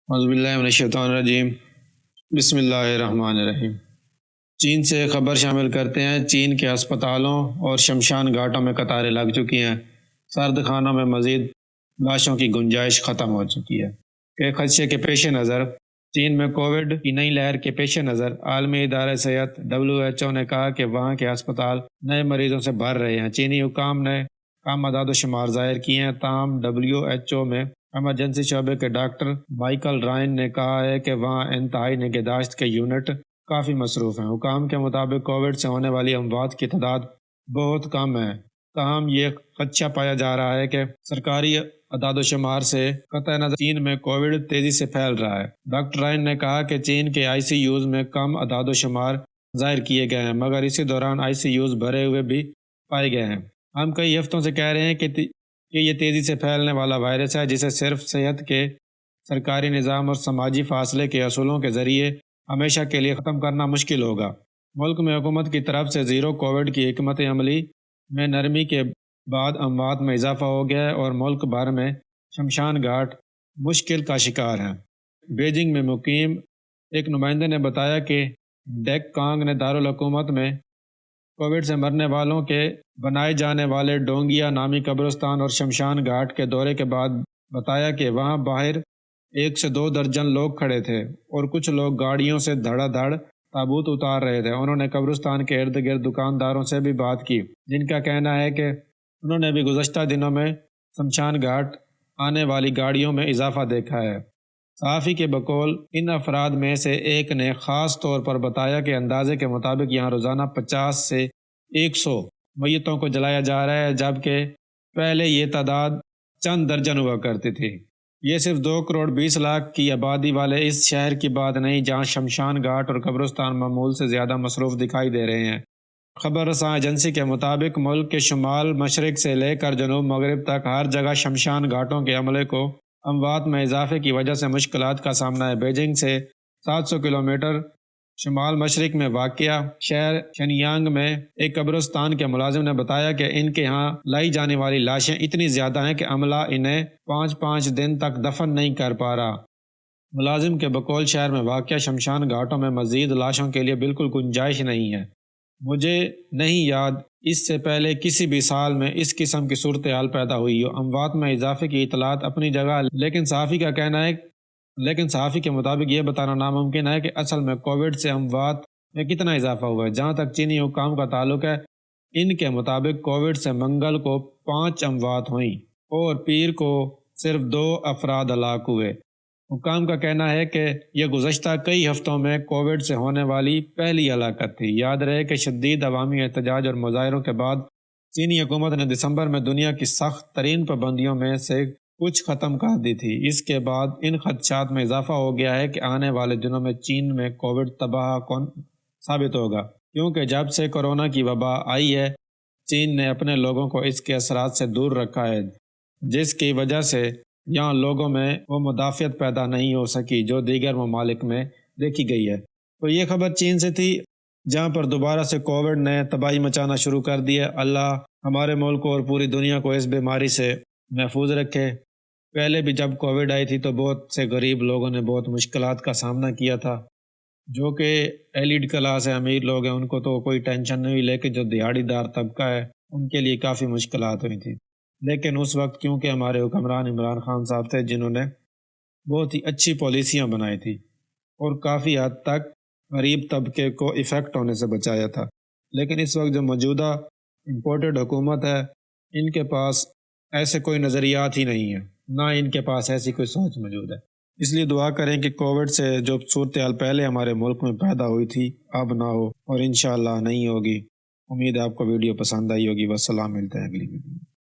اعوذ باللہ من الشیطان الرجیم، بسم اللہ الرحمن الرحیم۔ چین سے خبر شامل کرتے ہیں۔ چین کے ہسپتالوں اور شمشان گھاٹوں میں قطاریں لگ چکی ہیں۔ سرد خانوں میں مزید لاشوں کی گنجائش ختم ہو چکی ہے کہ خدشے کے پیش نظر چین میں کووڈ کی نئی لہر کے پیش نظر عالمی ادارہ صحت WHO نے کہا کہ وہاں کے ہسپتال نئے مریضوں سے بھر رہے ہیں۔ چینی حکام نے کم اعداد و شمار ظاہر کیے ہیں، تاہم WHO میں ایمرجنسی شعبے کے ڈاکٹر مائیکل رائن نے کہا ہے کہ وہاں انتہائی نگہداشت کے یونٹ کافی مصروف ہیں۔ حکام کے مطابق کووڈ سے ہونے والی اموات کی تعداد بہت کم ہے، تاہم یہ خدشہ پایا جا رہا ہے کہ سرکاری اعداد و شمار سے قطع نظر چین میں کووڈ تیزی سے پھیل رہا ہے۔ ڈاکٹر رائن نے کہا کہ چین کے ICUs میں کم اعداد و شمار ظاہر کیے گئے ہیں، مگر اسی دوران ICUs بھرے ہوئے بھی پائے گئے ہیں۔ ہم کئی ہفتوں سے کہہ رہے ہیں کہ یہ تیزی سے پھیلنے والا وائرس ہے، جسے صرف صحت کے سرکاری نظام اور سماجی فاصلے کے اصولوں کے ذریعے ہمیشہ کے لیے ختم کرنا مشکل ہوگا۔ ملک میں حکومت کی طرف سے زیرو کووڈ کی حکمت عملی میں نرمی کے بعد اموات میں اضافہ ہو گیا ہے اور ملک بھر میں شمشان گھاٹ مشکل کا شکار ہیں۔ بیجنگ میں مقیم ایک نمائندے نے بتایا کہ ڈیک کانگ نے دارالحکومت میں کووڈ سے مرنے والوں کے بنائے جانے والے ڈونگیا نامی قبرستان اور شمشان گھاٹ کے دورے کے بعد بتایا کہ وہاں باہر 1 سے 2 درجن لوگ کھڑے تھے اور کچھ لوگ گاڑیوں سے دھڑا دھڑ تابوت اتار رہے تھے۔ انہوں نے قبرستان کے ارد گرد دکانداروں سے بھی بات کی، جن کا کہنا ہے کہ انہوں نے بھی گزشتہ دنوں میں شمشان گھاٹ آنے والی گاڑیوں میں اضافہ دیکھا ہے۔ صحافی کے بقول ان افراد میں سے ایک نے خاص طور پر بتایا کہ اندازے کے مطابق یہاں روزانہ 50 سے 100 میتوں کو جلایا جا رہا ہے، جبکہ پہلے یہ تعداد چند درجن ہوا کرتی تھی۔ یہ صرف 2 کروڑ 20 لاکھ کی آبادی والے اس شہر کی بات نہیں جہاں شمشان گھاٹ اور قبرستان معمول سے زیادہ مصروف دکھائی دے رہے ہیں۔ خبر رساں ایجنسی کے مطابق ملک کے شمال مشرق سے لے کر جنوب مغرب تک ہر جگہ شمشان گھاٹوں کے عملے کو اموات میں اضافے کی وجہ سے مشکلات کا سامنا ہے۔ بیجنگ سے 700 کلومیٹر شمال مشرق میں واقع شہر شنیانگ میں ایک قبرستان کے ملازم نے بتایا کہ ان کے ہاں لائی جانے والی لاشیں اتنی زیادہ ہیں کہ عملہ انہیں 5 دن تک دفن نہیں کر پا رہا۔ ملازم کے بقول شہر میں واقع شمشان گھاٹوں میں مزید لاشوں کے لیے بالکل گنجائش نہیں ہے۔ مجھے نہیں یاد اس سے پہلے کسی بھی سال میں اس قسم کی صورتحال پیدا ہوئی ہو۔ اموات میں اضافے کی اطلاعات اپنی جگہ، لیکن صحافی کے مطابق یہ بتانا ناممکن ہے کہ اصل میں کووڈ سے اموات میں کتنا اضافہ ہوا ہے۔ جہاں تک چینی حکام کا تعلق ہے، ان کے مطابق کووڈ سے منگل کو 5 اموات ہوئیں اور پیر کو صرف 2 افراد ہلاک ہوئے۔ حکام کا کہنا ہے کہ یہ گزشتہ کئی ہفتوں میں کووڈ سے ہونے والی پہلی ہلاکت تھی۔ یاد رہے کہ شدید عوامی احتجاج اور مظاہروں کے بعد چینی حکومت نے دسمبر میں دنیا کی سخت ترین پابندیوں میں سے کچھ ختم کر دی تھی۔ اس کے بعد ان خدشات میں اضافہ ہو گیا ہے کہ آنے والے دنوں میں چین میں کووڈ تباہ کن ثابت ہوگا، کیونکہ جب سے کورونا کی وبا آئی ہے چین نے اپنے لوگوں کو اس کے اثرات سے دور رکھا ہے، جس کی وجہ سے یہاں لوگوں میں وہ مدافعت پیدا نہیں ہو سکی جو دیگر ممالک میں دیکھی گئی ہے۔ تو یہ خبر چین سے تھی، جہاں پر دوبارہ سے کووڈ نے تباہی مچانا شروع کر دی ہے۔ اللہ ہمارے ملک کو اور پوری دنیا کو اس بیماری سے محفوظ رکھے۔ پہلے بھی جب کووڈ آئی تھی تو بہت سے غریب لوگوں نے بہت مشکلات کا سامنا کیا تھا۔ جو کہ ایلیٹ کلاس ہے، امیر لوگ ہیں، ان کو تو کوئی ٹینشن نہیں ہوئی، لیکن جو دیہڑی دار طبقہ ہے ان کے لیے کافی مشکلات ہوئی تھی۔ لیکن اس وقت کیونکہ ہمارے حکمران عمران خان صاحب تھے جنہوں نے بہت ہی اچھی پالیسیاں بنائی تھی اور کافی حد تک غریب طبقے کو افیکٹ ہونے سے بچایا تھا۔ لیکن اس وقت جو موجودہ امپورٹڈ حکومت ہے، ان کے پاس ایسے کوئی نظریات ہی نہیں ہیں، نہ ان کے پاس ایسی کوئی سوچ موجود ہے۔ اس لیے دعا کریں کہ کووڈ سے جو صورتحال پہلے ہمارے ملک میں پیدا ہوئی تھی اب نہ ہو، اور انشاءاللہ نہیں ہوگی۔ امید ہے آپ کو ویڈیو پسند آئی ہوگی۔ والسلام، ملتے ہیں اگلی ویڈیو۔